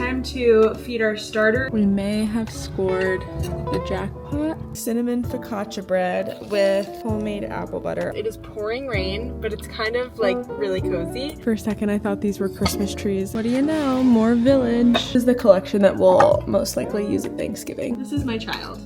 time to feed our starter. We may have scored the jackpot. Cinnamon focaccia bread with homemade apple butter. It is pouring rain, but it's kind of like really cozy. For a second, I thought these were Christmas trees. What do you know? More village. This is the collection that we'll most likely use at Thanksgiving. This is my child.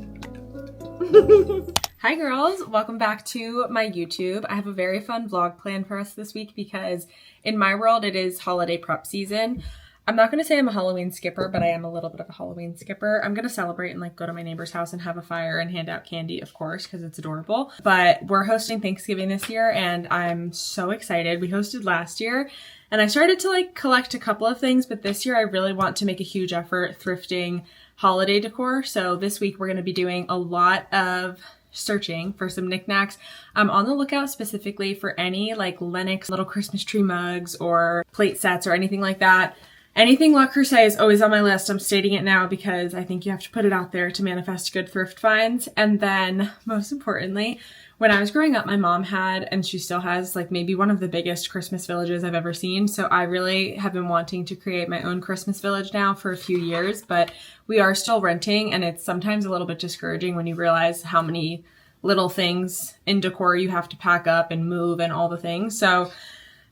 Hi girls, welcome back to my YouTube. I have a very fun vlog planned for us this week because in my world it is holiday prep season. I'm not going to say I'm a Halloween skipper, but I am a little bit of a Halloween skipper. I'm going to celebrate and like go to my neighbor's house and have a fire and hand out candy, of course, because it's adorable. But we're hosting Thanksgiving this year and I'm so excited. We hosted last year and I started to like collect a couple of things, but this year I really want to make a huge effort thrifting holiday decor. So this week we're going to be doing a lot of searching for some knickknacks. I'm on the lookout specifically for any like Lennox little Christmas tree mugs or plate sets or anything like that. Anything Le Creuset is always on my list. I'm stating it now because I think you have to put it out there to manifest good thrift finds. And then most importantly, when I was growing up, my mom had, and she still has, like maybe one of the biggest Christmas villages I've ever seen. So I really have been wanting to create my own Christmas village now for a few years, but we are still renting and it's sometimes a little bit discouraging when you realize how many little things in decor you have to pack up and move and all the things. So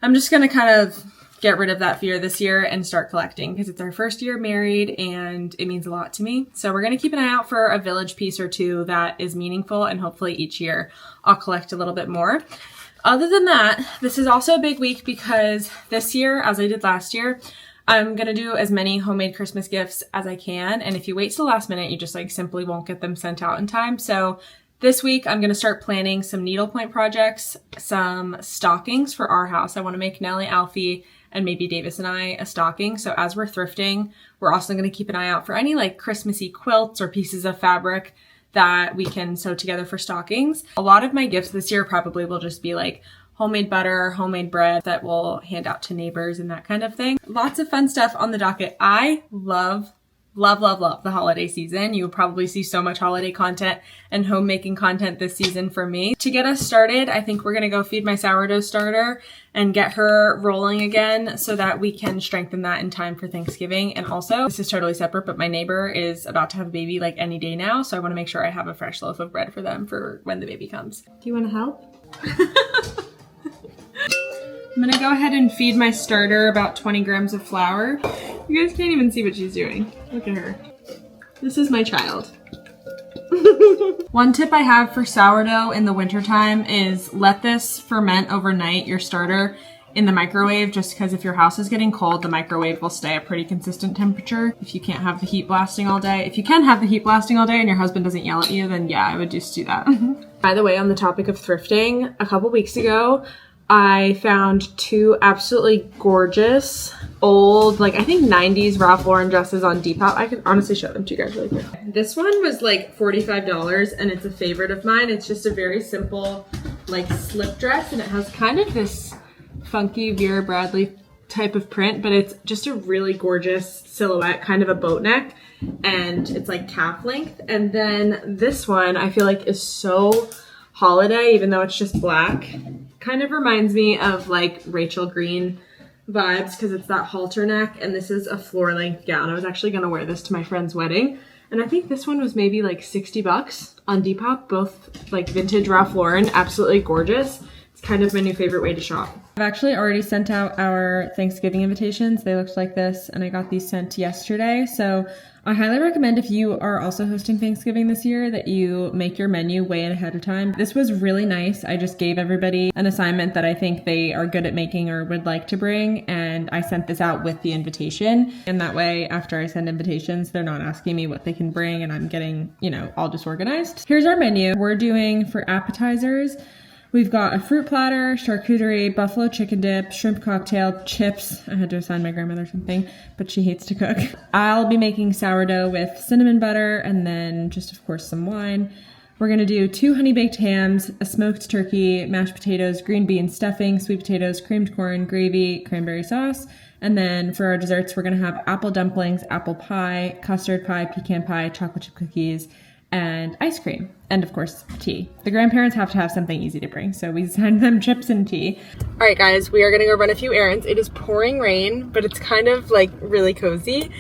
I'm just going to kind of get rid of that fear this year and start collecting because it's our first year married and it means a lot to me. So we're going to keep an eye out for a village piece or two that is meaningful and hopefully each year I'll collect a little bit more. Other than that, this is also a big week because this year, as I did last year, I'm going to do as many homemade Christmas gifts as I can. And if you wait till the last minute, you just like simply won't get them sent out in time. So this week, I'm going to start planning some needlepoint projects, some stockings for our house. I want to make Nellie, Alfie, and maybe Davis and I a stocking. So as we're thrifting, we're also going to keep an eye out for any like Christmassy quilts or pieces of fabric that we can sew together for stockings. A lot of my gifts this year probably will just be like homemade butter, homemade bread that we'll hand out to neighbors and that kind of thing. Lots of fun stuff on the docket. I love the holiday season. You will probably see so much holiday content and homemaking content this season from me. To get us started, I think we're going to go feed my sourdough starter and get her rolling again so that we can strengthen that in time for Thanksgiving. And also, this is totally separate, but my neighbor is about to have a baby like any day now. So I want to make sure I have a fresh loaf of bread for them for when the baby comes. Do you want to help? I'm gonna go ahead and feed my starter about 20 grams of flour. You guys can't even see what she's doing. Look at her. This is my child. One tip I have for sourdough in the wintertime is let this ferment overnight, your starter, in the microwave, just because if your house is getting cold, the microwave will stay at pretty consistent temperature if you can't have the heat blasting all day. If you can have the heat blasting all day and your husband doesn't yell at you, then yeah, I would just do that. By the way, on the topic of thrifting, a couple weeks ago, I found two absolutely gorgeous old, like I think 90s Ralph Lauren dresses on Depop. I can honestly show them to you guys really quick. This one was like $45 and it's a favorite of mine. It's just a very simple like slip dress and it has kind of this funky Vera Bradley type of print, but it's just a really gorgeous silhouette, kind of a boat neck, and it's like calf length. And then this one I feel like is so holiday, even though it's just black. Kind of reminds me of like Rachel Green vibes because it's that halter neck, and this is a floor length gown. I was actually going to wear this to my friend's wedding, and I think this one was maybe like $60 on Depop, both like vintage Ralph Lauren, absolutely gorgeous. It's kind of my new favorite way to shop. I've actually already sent out our Thanksgiving invitations. They looked like this, and I got these sent yesterday. So I highly recommend if you are also hosting Thanksgiving this year that you make your menu way ahead of time. This was really nice. I just gave everybody an assignment that I think they are good at making or would like to bring, and I sent this out with the invitation. And that way, after I send invitations, they're not asking me what they can bring and I'm getting, you know, all disorganized. Here's our menu. We're doing for appetizers, we've got a fruit platter, charcuterie, buffalo chicken dip, shrimp cocktail, chips. I had to assign my grandmother something, but she hates to cook. I'll be making sourdough with cinnamon butter and then just, of course, some wine. We're gonna do 2 honey baked hams, a smoked turkey, mashed potatoes, green beans, stuffing, sweet potatoes, creamed corn, gravy, cranberry sauce. And then for our desserts, we're gonna have apple dumplings, apple pie, custard pie, pecan pie, chocolate chip cookies, and ice cream, and of course tea. The grandparents have to have something easy to bring, so we send them chips and tea. All right guys, we are gonna go run a few errands. It is pouring rain, but it's kind of like really cozy.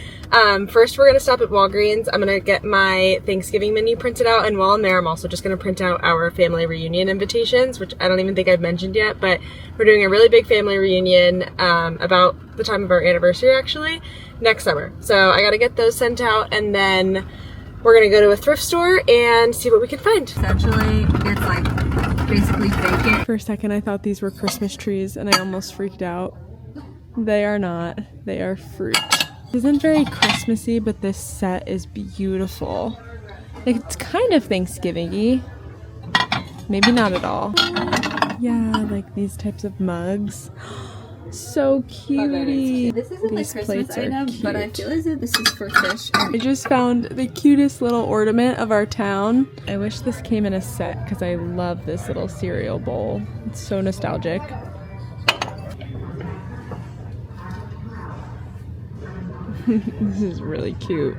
First we're gonna stop at Walgreens. I'm gonna get my Thanksgiving menu printed out, and while I'm there I'm also just gonna print out our family reunion invitations, which I don't even think I've mentioned yet, but we're doing a really big family reunion about the time of our anniversary actually, next summer. So I gotta get those sent out, and then we're gonna go to a thrift store and see what we can find. Essentially, it's like basically bacon. For a second, I thought these were Christmas trees and I almost freaked out. They are not. They are fruit. It isn't very Christmassy, but this set is beautiful. Like, it's kind of Thanksgiving-y. Maybe not at all. Yeah, like these types of mugs. So cutie. This isn't These a Christmas item, cute. but I feel as if this is for fish. I just found the cutest little ornament of our town. I wish this came in a set because I love this little cereal bowl. It's so nostalgic. This is really cute.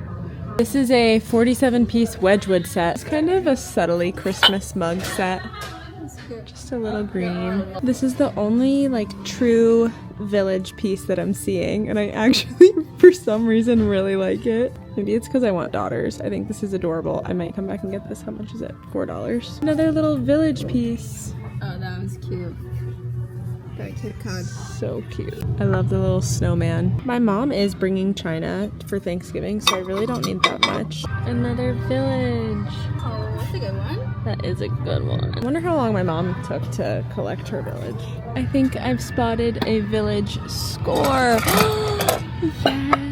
This is a 47-piece Wedgwood set. It's kind of a subtly Christmas mug set. Just a little green. This is the only like true village piece that I'm seeing, and I actually for some reason really like it. Maybe it's because I want daughters. I think this is adorable. I might come back and get this. How much is it? $4. Another little village piece. Oh, that was cute. Very cute card. So cute. I love the little snowman. My mom is bringing china for Thanksgiving, so I really don't need that much. Another village. Oh, that's a good one. That is a good one. I wonder how long my mom took to collect her village. I think I've spotted a village score. Yes!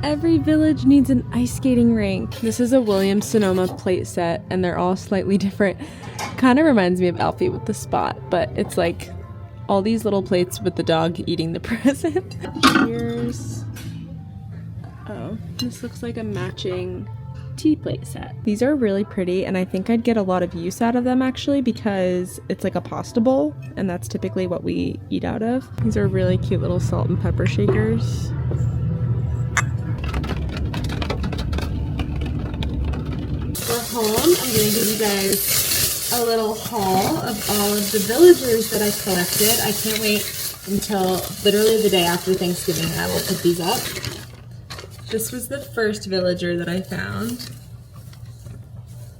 Every village needs an ice skating rink. This is a Williams-Sonoma plate set, and they're all slightly different. Kind of reminds me of Alfie with the spot, but it's like all these little plates with the dog eating the present. Cheers. Oh, this looks like a matching tea plate set. These are really pretty, and I think I'd get a lot of use out of them actually because it's like a pasta bowl, and that's typically what we eat out of. These are really cute little salt and pepper shakers. We're home. I'm gonna give you guys a little haul of all of the villagers that I collected. I can't wait until literally the day after Thanksgiving I will put these up. This was the first villager that I found.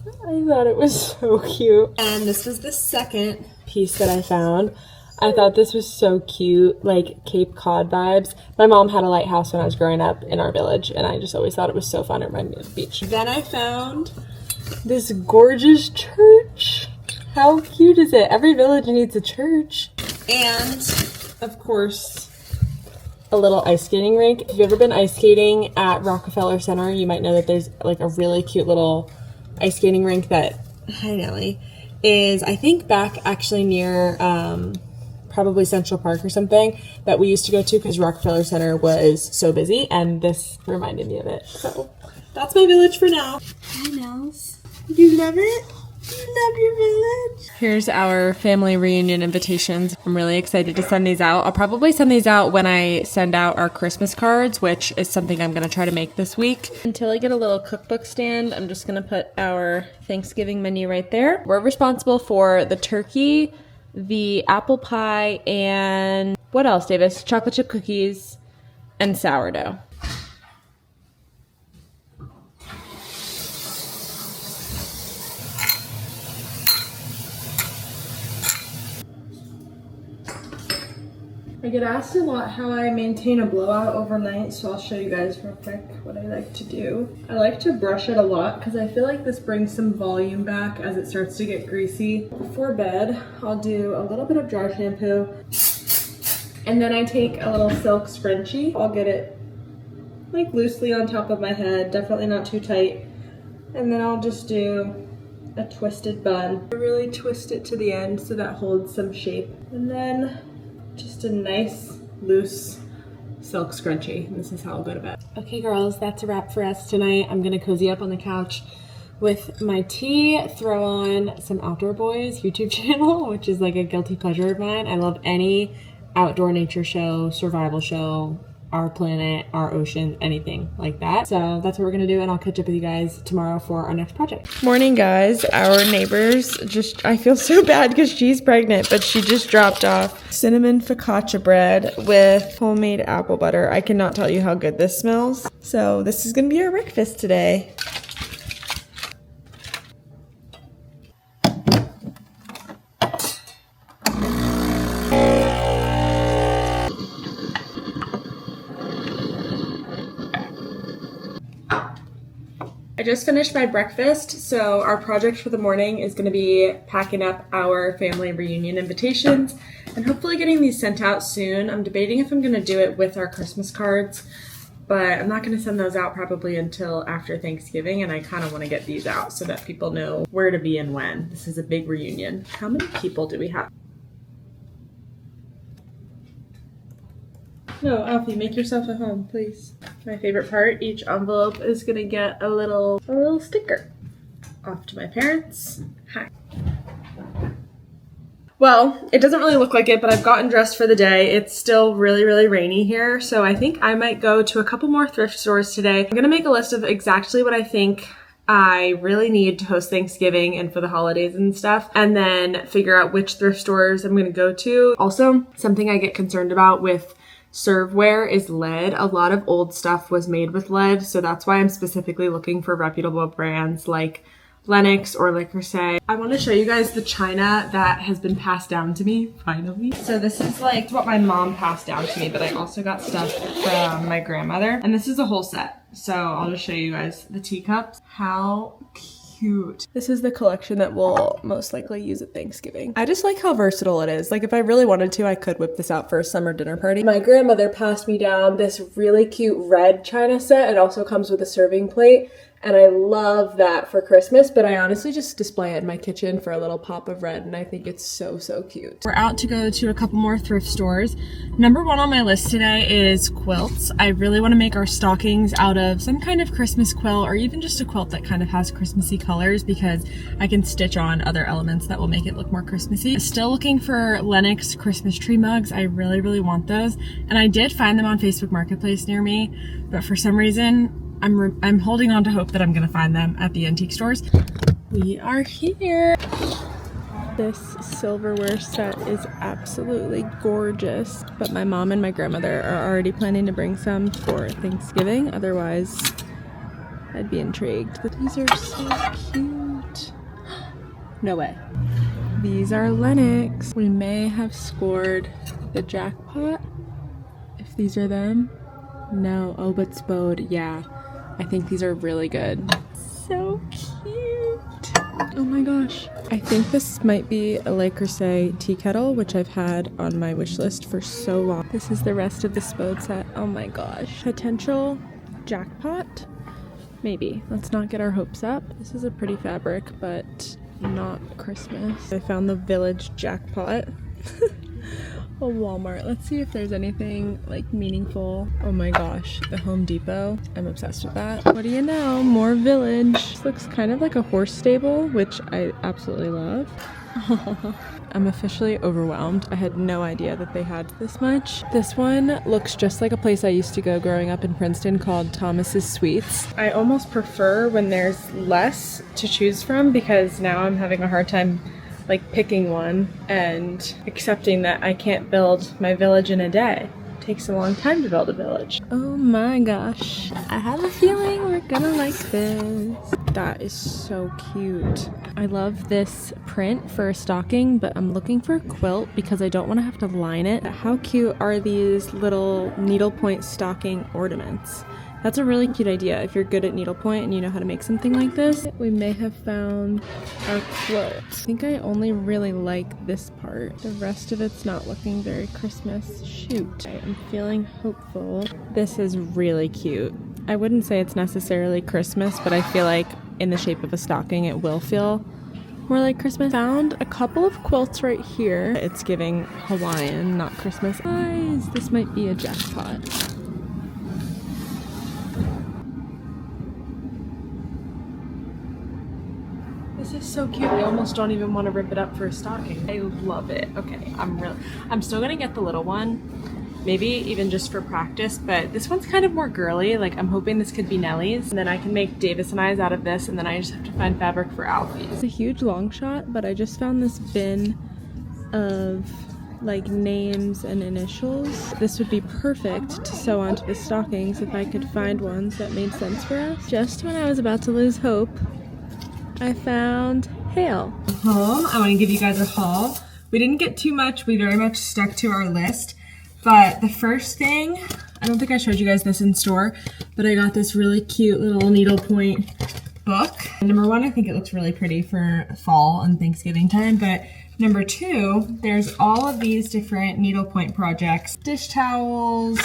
I thought it was so cute. And this was the second Piece that I found. I thought this was so cute, like Cape Cod vibes. My mom had a lighthouse when I was growing up in our village, and I just always thought it was so fun. It reminded me of the beach. Then I found this gorgeous church. How cute is it? Every village needs a church. and of course A little ice skating rink. If you've ever been ice skating at Rockefeller Center, you might know that there's like a really cute little ice skating rink that, hi Nellie, is I think back actually near probably Central Park or something that we used to go to because Rockefeller Center was so busy, and this reminded me of it. So that's my village for now. Hi, Nels. You love it? You love your village? Here's our family reunion invitations. I'm really excited to send these out. I'll probably send these out when I send out our Christmas cards, which is something I'm going to try to make this week. Until I get a little cookbook stand, I'm just going to put our Thanksgiving menu right there. We're responsible for the turkey, the apple pie, and what else, Davis? Chocolate chip cookies and sourdough. I get asked a lot how I maintain a blowout overnight, so I'll show you guys real quick what I like to do. I like to brush it a lot because I feel like this brings some volume back as it starts to get greasy. Before bed, I'll do a little bit of dry shampoo, and then I take a little silk scrunchie. I'll get it like loosely on top of my head, definitely not too tight, and then I'll just do a twisted bun. I really twist it to the end so that holds some shape, and then just a nice loose silk scrunchie. And this is how I'll go to bed. Okay girls, that's a wrap for us tonight. I'm gonna cozy up on the couch with my tea, throw on some Outdoor Boys YouTube channel, which is like a guilty pleasure of mine. I love any outdoor nature show, survival show, our planet, our ocean, anything like that. So that's what we're gonna do, and I'll catch up with you guys tomorrow for our next project. Morning, guys. Our neighbors I feel so bad because she's pregnant, but she just dropped off cinnamon focaccia bread with homemade apple butter. I cannot tell you how good this smells. So this is gonna be our breakfast today. I just finished my breakfast, so our project for the morning is going to be packing up our family reunion invitations and hopefully getting these sent out soon. I'm debating if I'm going to do it with our Christmas cards, but I'm not going to send those out probably until after Thanksgiving, and I kind of want to get these out so that people know where to be and when. This is a big reunion. How many people do we have? No, Alfie, make yourself at home, please. My favorite part, each envelope is gonna get a little sticker. Off to my parents. Hi. Well, it doesn't really look like it, but I've gotten dressed for the day. It's still really, really rainy here, so I think I might go to a couple more thrift stores today. I'm gonna make a list of exactly what I think I really need to host Thanksgiving and for the holidays and stuff, and then figure out which thrift stores I'm gonna go to. Also, something I get concerned about with serveware is lead. A lot of old stuff was made with lead, so that's why I'm specifically looking for reputable brands like Lennox or Le Creuset. I want to show you guys the china that has been passed down to me, finally. So this is like what my mom passed down to me, but I also got stuff from my grandmother, and this is a whole set. So I'll just show you guys the teacups. How cute. This is the collection that we'll most likely use at Thanksgiving. I just like how versatile it is. Like if I really wanted to, I could whip this out for a summer dinner party. My grandmother passed me down this really cute red china set. It also comes with a serving plate, and I love that for Christmas, but I honestly just display it in my kitchen for a little pop of red, and I think it's so, so cute. We're out to go to a couple more thrift stores. Number one on my list today is quilts. I really want to make our stockings out of some kind of Christmas quilt, or even just a quilt that kind of has Christmassy colors, because I can stitch on other elements that will make it look more Christmassy. Still looking for Lennox Christmas tree mugs. I really, really want those, and I did find them on Facebook Marketplace near me, but for some reason, I'm holding on to hope that I'm gonna find them at the antique stores. We are here. This silverware set is absolutely gorgeous, but my mom and my grandmother are already planning to bring some for Thanksgiving. Otherwise, I'd be intrigued. But these are so cute. No way. These are Lennox. We may have scored the jackpot if these are them. No, oh, but Spode, yeah. I think these are really good. So cute. Oh my gosh. I think this might be a Le Creuset tea kettle, which I've had on my wish list for so long. This is the rest of the Spode set. Oh my gosh. Potential jackpot? Maybe. Let's not get our hopes up. This is a pretty fabric, but not Christmas. I found the Village jackpot. A Walmart. Let's see if there's anything like meaningful. Oh my gosh, the Home Depot. I'm obsessed with that. What do you know? More Village. This looks kind of like a horse stable, which I absolutely love. I'm officially overwhelmed. I had no idea that they had this much. This one looks just like a place I used to go growing up in Princeton called Thomas's Sweets. I almost prefer when there's less to choose from, because now I'm having a hard time like picking one and accepting that I can't build my village in a day. It takes a long time to build a village. Oh my gosh. I have a feeling we're gonna like this. That is so cute. I love this print for a stocking, but I'm looking for a quilt because I don't want to have to line it. How cute are these little needlepoint stocking ornaments? That's a really cute idea if you're good at needlepoint and you know how to make something like this. We may have found our quilt. I think I only really like this part. The rest of it's not looking very Christmas. Shoot. I'm feeling hopeful. This is really cute. I wouldn't say it's necessarily Christmas, but I feel like in the shape of a stocking it will feel more like Christmas. Found a couple of quilts right here. It's giving Hawaiian, not Christmas. Guys, this might be a jackpot. This is so cute. I almost don't even want to rip it up for a stocking. I love it. Okay, I'm still gonna get the little one maybe even just for practice, but this one's kind of more girly. Like I'm hoping this could be Nellie's, and then I can make Davis and I's out of this, and then I just have to find fabric for Alfie's. It's a huge long shot, but I just found this bin of like names and initials. This would be perfect to sew onto the stockings if I could find ones that made sense for us. Just when I was about to lose hope, I found Hale. Home, I want to give you guys a haul. We didn't get too much, we very much stuck to our list, but the first thing, I don't think I showed you guys this in store, but I got this really cute little needlepoint book. Number one, I think it looks really pretty for fall and Thanksgiving time, but number two, there's all of these different needlepoint projects. Dish towels,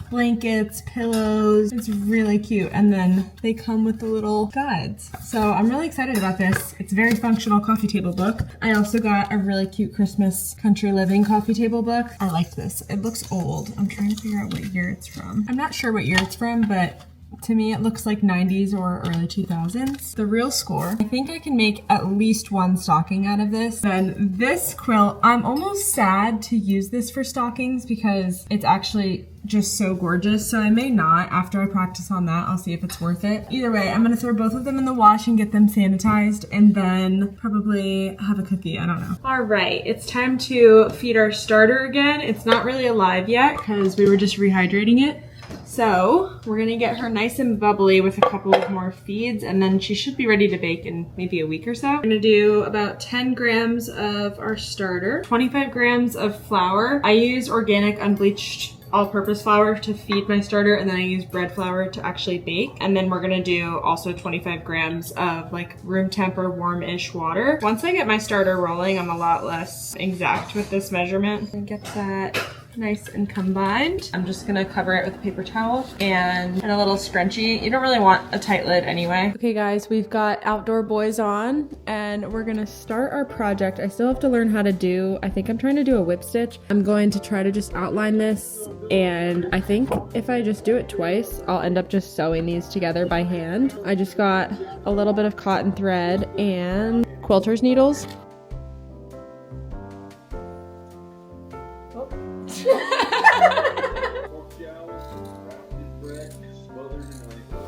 blankets, pillows. It's really cute. And then they come with the little guides. So I'm really excited about this. It's a very functional coffee table book. I also got a really cute Christmas country living coffee table book. I like this. It looks old. I'm trying to figure out what year it's from. I'm not sure what year it's from, but to me, it looks like 90s or early 2000s. The real score, I think I can make at least one stocking out of this. Then this quilt, I'm almost sad to use this for stockings because it's actually just so gorgeous. So I may not. After I practice on that, I'll see if it's worth it. Either way, I'm gonna throw both of them in the wash and get them sanitized and then probably have a cookie. I don't know. All right, it's time to feed our starter again. It's not really alive yet because we were just rehydrating it. So we're gonna get her nice and bubbly with a couple of more feeds, and then she should be ready to bake in maybe a week or so. We're gonna do about 10 grams of our starter, 25 grams of flour. I use organic unbleached all-purpose flour to feed my starter, and then I use bread flour to actually bake. And then we're gonna do also 25 grams of like room temp or warm-ish water. Once I get my starter rolling, I'm a lot less exact with this measurement. And get that nice and combined. I'm just gonna cover it with a paper towel and a little scrunchie. You don't really want a tight lid anyway. Okay guys, we've got outdoor boys on and we're gonna start our project. I still have to learn how to do, I think I'm trying to do a whip stitch. I'm going to try to just outline this, and I think if I just do it twice, I'll end up just sewing these together by hand. I just got a little bit of cotton thread and quilter's needles.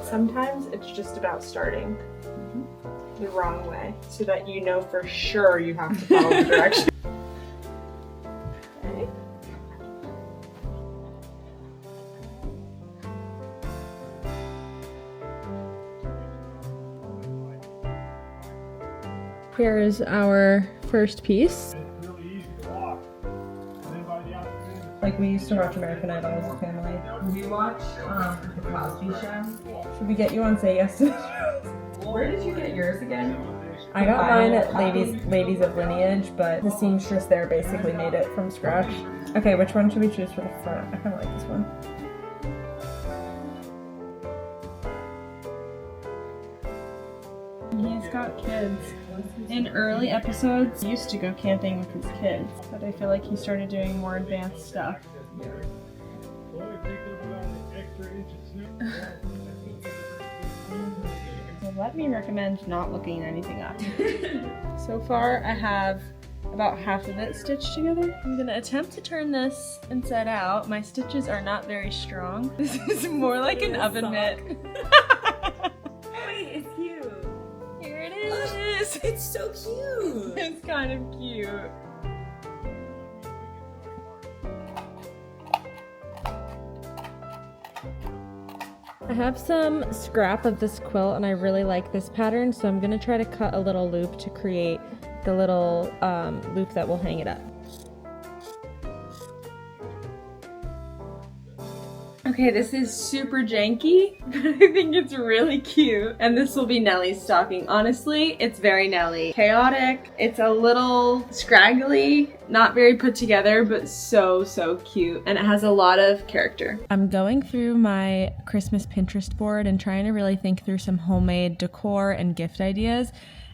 Sometimes it's just about starting the wrong way so that you know for sure you have to follow the direction. Okay. Here is our first piece. Like we used to watch American Idol as a family. We watch the Cosby Show. Should we get you on Say Yes to the Show? Where did you get yours again? I got mine at Ladies of Lineage, but the seamstress there basically made it from scratch. Okay, which one should we choose for the front? I kind of like this one. He's got kids. In early episodes, he used to go camping with his kids, but I feel like he started doing more advanced stuff. So let me recommend not looking anything up. So far, I have about half of it stitched together. I'm gonna attempt to turn this inside out. My stitches are not very strong. This is more like an oven mitt. Wait, it's cute. Here it is. It's so cute. It's kind of cute. I have some scrap of this quilt and I really like this pattern, so I'm gonna try to cut a little loop to create the little loop that will hang it up. Okay, this is super janky, but I think it's really cute. And this will be Nellie's stocking. Honestly, it's very Nellie. Chaotic, it's a little scraggly, not very put together, but so, so cute. And it has a lot of character. I'm going through my Christmas Pinterest board and trying to really think through some homemade decor and gift ideas.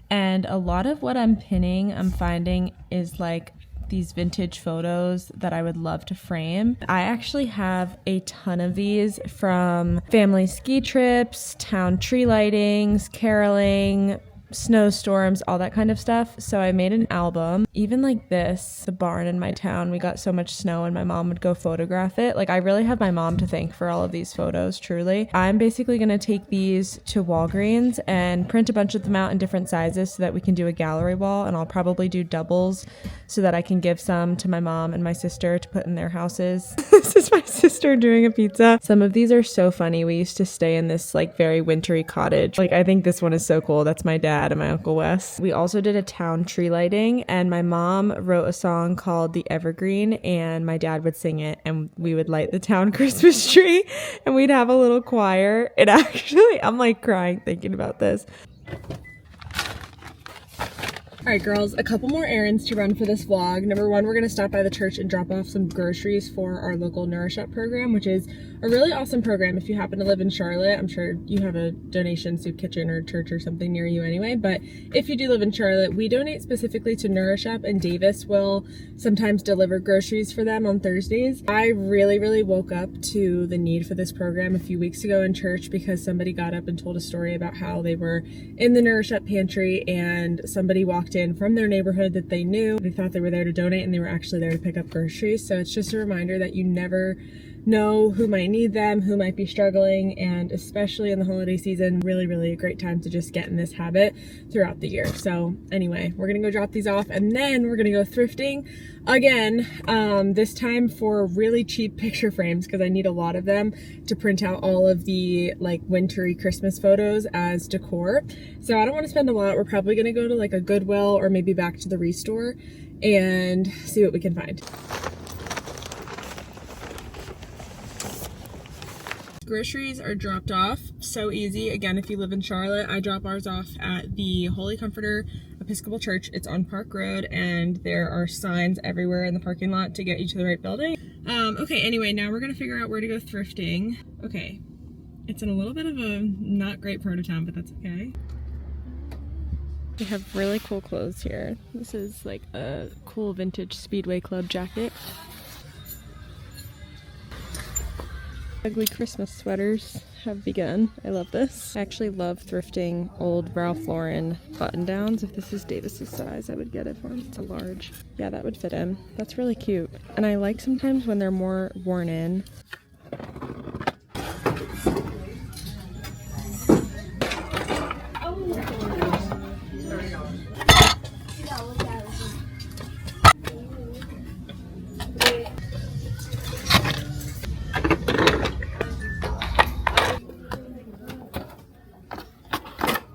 And a lot of what I'm pinning, I'm finding is like these vintage photos that I would love to frame. I actually have a ton of these from family ski trips, town tree lightings, caroling, snowstorms, all that kind of stuff. So I made an album. Even like this, the barn in my town, we got so much snow and my mom would go photograph it. Like I really have my mom to thank for all of these photos, truly. I'm basically going to take these to Walgreens and print a bunch of them out in different sizes so that we can do a gallery wall, and I'll probably do doubles so that I can give some to my mom and my sister to put in their houses. This is my sister doing a pizza. Some of these are so funny. We used to stay in this like very wintry cottage. Like I think this one is so cool. That's my dad and my Uncle Wes. We also did a town tree lighting, and my mom wrote a song called The Evergreen, and my dad would sing it, and we would light the town Christmas tree, and we'd have a little choir. It actually, I'm like crying thinking about this. All right, girls, a couple more errands to run for this vlog. Number one, we're gonna stop by the church and drop off some groceries for our local Nourish Up program, which is a really awesome program. If you happen to live in Charlotte, I'm sure you have a donation soup kitchen or church or something near you anyway, but if you do live in Charlotte, we donate specifically to Nourish Up, and Davis will sometimes deliver groceries for them on Thursdays. I really woke up to the need for this program a few weeks ago in church because somebody got up and told a story about how they were in the Nourish Up pantry and somebody walked in from their neighborhood that they knew. They thought they were there to donate and they were actually there to pick up groceries. So it's just a reminder that you never know who might need them, who might be struggling, and especially in the holiday season, really a great time to just get in this habit throughout the year. So anyway, we're gonna go drop these off and then we're gonna go thrifting again, this time for really cheap picture frames because I need a lot of them to print out all of the like wintry Christmas photos as decor. So I don't want to spend a lot. We're probably gonna go to like a Goodwill or maybe back to the Restore and see what we can find. Groceries are dropped off. So easy. Again, if you live in Charlotte, I drop ours off at the Holy Comforter Episcopal Church. It's on Park Road, and there are signs everywhere in the parking lot to get you to the right building. Okay, anyway, now we're gonna figure out where to go thrifting. Okay, it's in a little bit of a not great part of town, but that's okay. We have really cool clothes here. This is like a cool vintage Speedway Club jacket. Ugly Christmas sweaters have begun. I love this. I actually love thrifting old Ralph Lauren button downs. If this is Davis's size, I would get it for him. It's a large. Yeah, that would fit him. That's really cute. And I like sometimes when they're more worn in.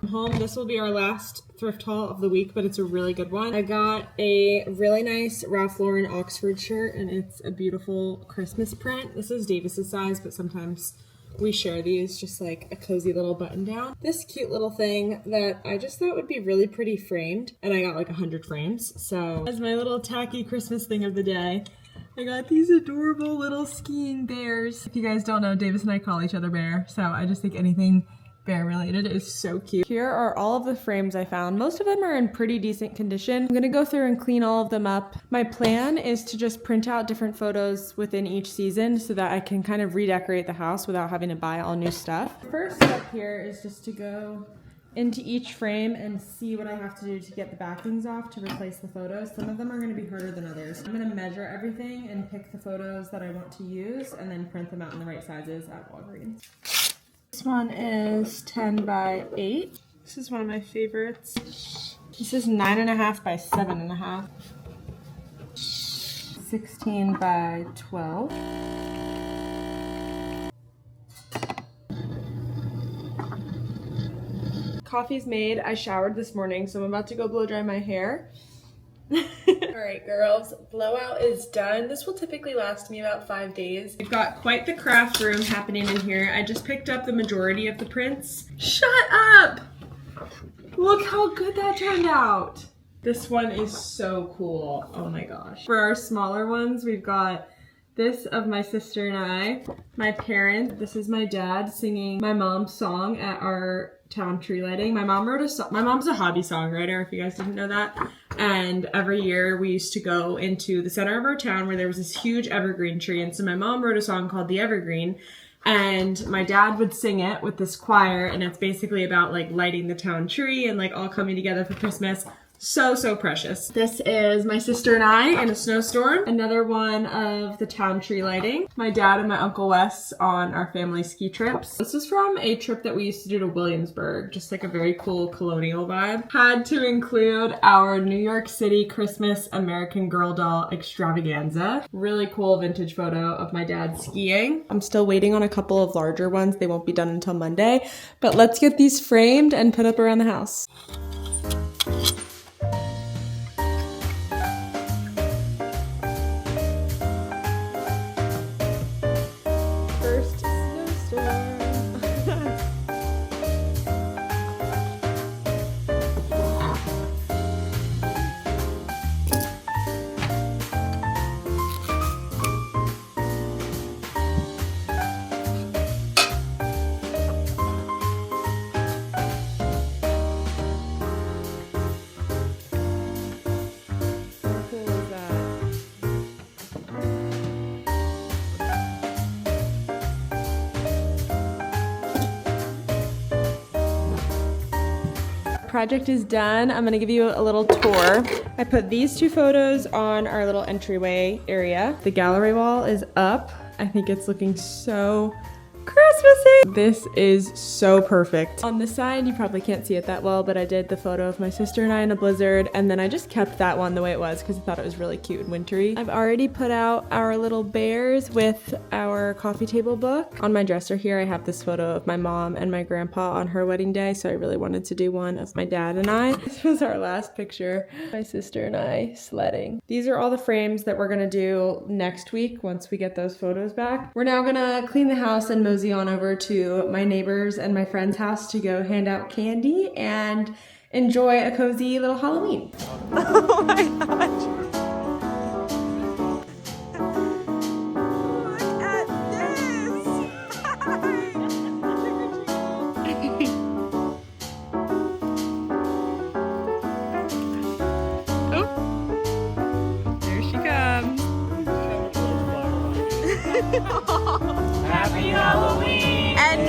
Home. This will be our last thrift haul of the week, but it's a really good one. I got a really nice Ralph Lauren Oxford shirt, and it's a beautiful Christmas print. This is Davis's size, but sometimes we share these, just like a cozy little button down. This cute little thing that I just thought would be really pretty framed, and I got like 100 frames. So as my little tacky Christmas thing of the day, I got these adorable little skiing bears. If you guys don't know, Davis and I call each other Bear, so I just think anything bear related is so cute. Here are all of the frames I found. Most of them are in pretty decent condition. I'm gonna go through and clean all of them up. My plan is to just print out different photos within each season so that I can kind of redecorate the house without having to buy all new stuff. The first step here is just to go into each frame and see what I have to do to get the backings off to replace the photos. Some of them are gonna be harder than others. I'm gonna measure everything and pick the photos that I want to use and then print them out in the right sizes at Walgreens. This one is 10 by 8. This is one of my favorites. This is 9.5 by 7.5. 16 by 12. Coffee's made. I showered this morning, so I'm about to go blow dry my hair. Alright girls, blowout is done. This will typically last me about 5 days. We've got quite the craft room happening in here. I just picked up the majority of the prints. Shut up! Look how good that turned out. This one is so cool. Oh my gosh. For our smaller ones, we've got this of my sister and I, my parents. This is my dad singing my mom's song at our town tree lighting. My mom wrote a song. My mom's a hobby songwriter, if you guys didn't know that. And every year we used to go into the center of our town where there was this huge evergreen tree. And so my mom wrote a song called The Evergreen, And my dad would sing it with this choir, and it's basically about like lighting the town tree and like all coming together for Christmas. So precious. This is my sister and I in a snowstorm. Another one of the town tree lighting. My dad and my Uncle Wes on our family ski trips. This is from a trip that we used to do to Williamsburg. Just like a very cool colonial vibe. Had to include our New York City Christmas American Girl doll extravaganza. Really cool vintage photo of my dad skiing. I'm still waiting on a couple of larger ones. They won't be done until Monday. But let's get these framed and put up around the house. Project is done. I'm gonna give you a little tour. I put these two photos on our little entryway area. The gallery wall is up. I think it's looking so Christmassy. This is so perfect. On this side, you probably can't see it that well, but I did the photo of my sister and I in a blizzard, and then I just kept that one the way it was because I thought it was really cute and wintry. I've already put out our little bears with our coffee table book. On my dresser here, I have this photo of my mom and my grandpa on her wedding day, so I really wanted to do one of my dad and I. This was our last picture, my sister and I sledding. These are all the frames that we're gonna do next week once we get those photos back. We're now gonna clean the house and mosey on over to my neighbor's and my friend's house to go hand out candy and enjoy a cozy little Halloween. Oh my gosh. Look at this. Oh, there she comes. Happy Halloween! And